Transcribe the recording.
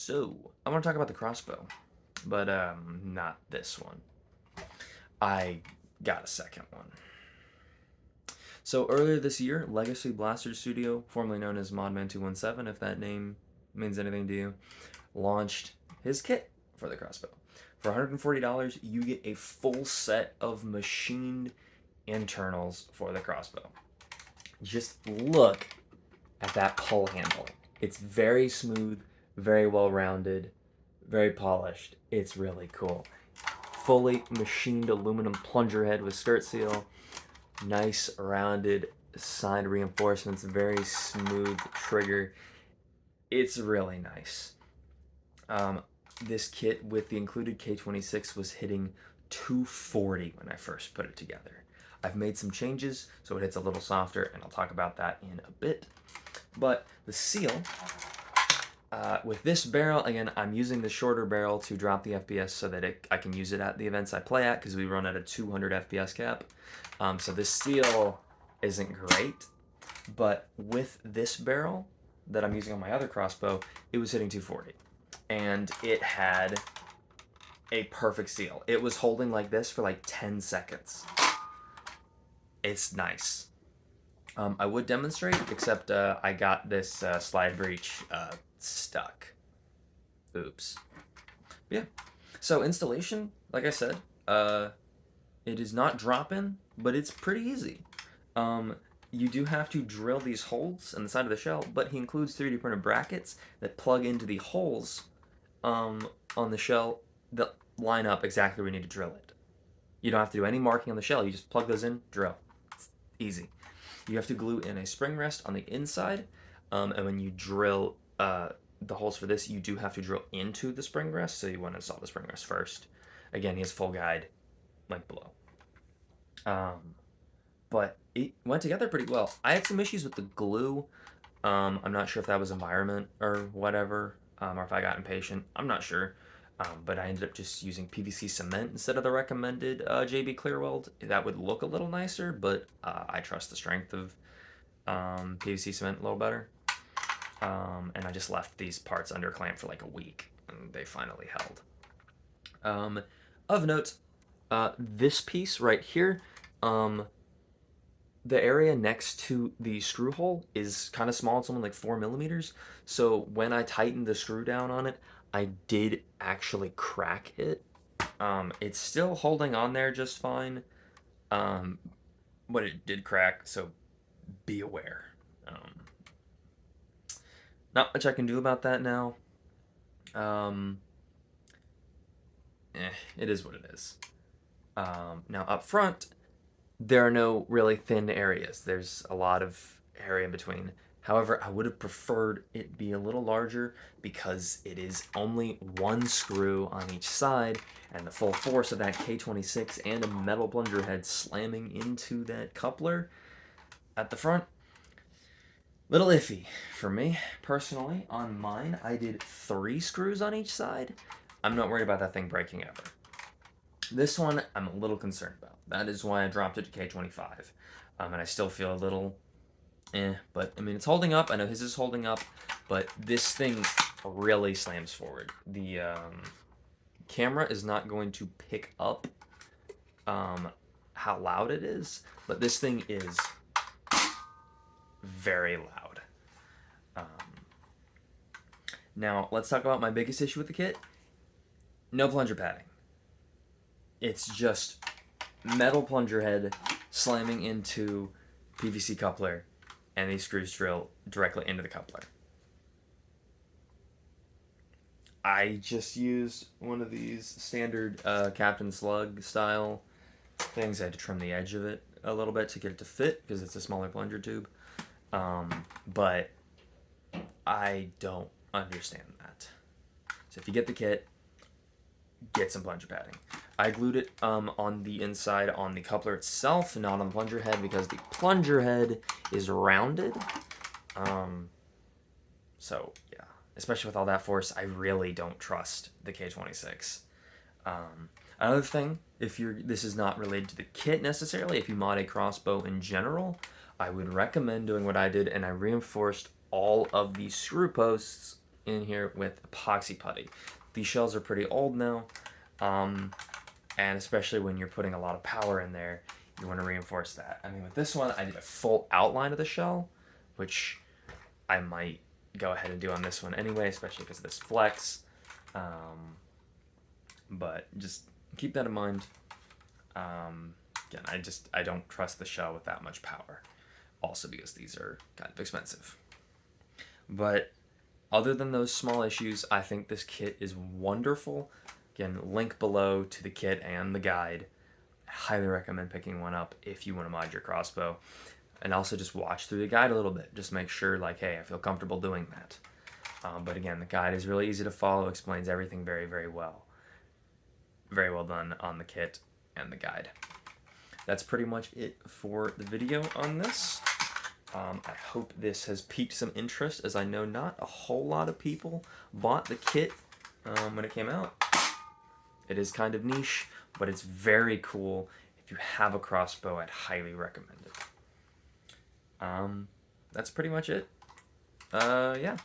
So, I want to talk about the crossbow, but not this one. I got a second one. So, earlier this year, Legacy Blaster Studio, formerly known as Modman217, if that name means anything to you, launched his kit for the crossbow. For $140, you get a full set of machined internals for the crossbow. Just look at that pull handle. It's very smooth, very well rounded, very polished. It's really cool. Fully machined aluminum plunger head with skirt seal. Nice rounded side reinforcements. Very smooth trigger. It's really nice. Um, this kit with the included K26 was hitting 240 when I first put it together. I've made some changes so it hits a little softer, and I'll talk about that in a bit. But the seal, with this barrel, again, I'm using the shorter barrel to drop the FPS so that I can use it at the events I play at because we run at a 200 FPS cap. So this seal isn't great, but with this barrel that I'm using on my other crossbow, it was hitting 240. And it had a perfect seal. It was holding like this for like 10 seconds. It's nice. I would demonstrate, except I got this slide breech stuck. Oops. Yeah. So installation, like I said, it is not drop-in, but it's pretty easy. You do have to drill these holes in the side of the shell, but he includes 3D printed brackets that plug into the holes on the shell that line up exactly where you need to drill it. You don't have to do any marking on the shell. You just plug those in, drill. It's easy. You have to glue in a spring rest on the inside, and when you drill the holes for this, you do have to drill into the spring rest, so you want to install the spring rest first. Again, he has full guide, link below. But it went together pretty well. I had some issues with the glue. I'm not sure if that was environment or whatever, or if I got impatient. I'm not sure. But I ended up just using PVC cement instead of the recommended JB Clearweld. That would look a little nicer, but I trust the strength of PVC cement a little better. And I just left these parts under clamp for like a week, and they finally held. Of note, this piece right here, the area next to the screw hole is kind of small. It's only like 4 millimeters. So when I tightened the screw down on it, I did actually crack it. It's still holding on there just fine, but it did crack, so be aware. Not much I can do about that now. Um, it is what it is. Now up front, there are no really thin areas. There's a lot of area in between. However, I would have preferred it be a little larger because it is only one screw on each side, and the full force of that K26 and a metal plunger head slamming into that coupler at the front, little iffy for me personally. On mine, I did 3 screws on each side. I'm not worried about that thing breaking ever. This one, I'm a little concerned about. That is why I dropped it to K25. And I still feel a little but I mean, it's holding up. I know his is holding up, but this thing really slams forward. The camera is not going to pick up how loud it is, but this thing is very loud. Now, let's talk about my biggest issue with the kit. No plunger padding. It's just metal plunger head slamming into PVC coupler, and these screws drill directly into the coupler. I just used one of these standard Captain Slug style things. I had to trim the edge of it a little bit to get it to fit because it's a smaller plunger tube. But I don't understand that. So if you get the kit, get some plunger padding. I glued it on the inside on the coupler itself, not on the plunger head, because the plunger head is rounded. So yeah, especially with all that force, I really don't trust the K26. Another thing, this is not related to the kit necessarily, if you mod a crossbow in general, I would recommend doing what I did, and I reinforced all of the screw posts in here with epoxy putty. These shells are pretty old now, and especially when you're putting a lot of power in there, you want to reinforce that. I mean, with this one, I did a full outline of the shell, which I might go ahead and do on this one anyway, especially because of this flex. But just keep that in mind. Again, I don't trust the shell with that much power. Also because these are kind of expensive. But other than those small issues, I think this kit is wonderful. Again, link below to the kit and the guide. I highly recommend picking one up if you want to mod your crossbow. And also just watch through the guide a little bit. Just make sure, like, hey, I feel comfortable doing that. But again, the guide is really easy to follow, explains everything very, very well. Very well done on the kit and the guide. That's pretty much it for the video on this. I hope this has piqued some interest, as I know not a whole lot of people bought the kit when it came out. It is kind of niche, but it's very cool. If you have a crossbow, I'd highly recommend it. That's pretty much it. Yeah.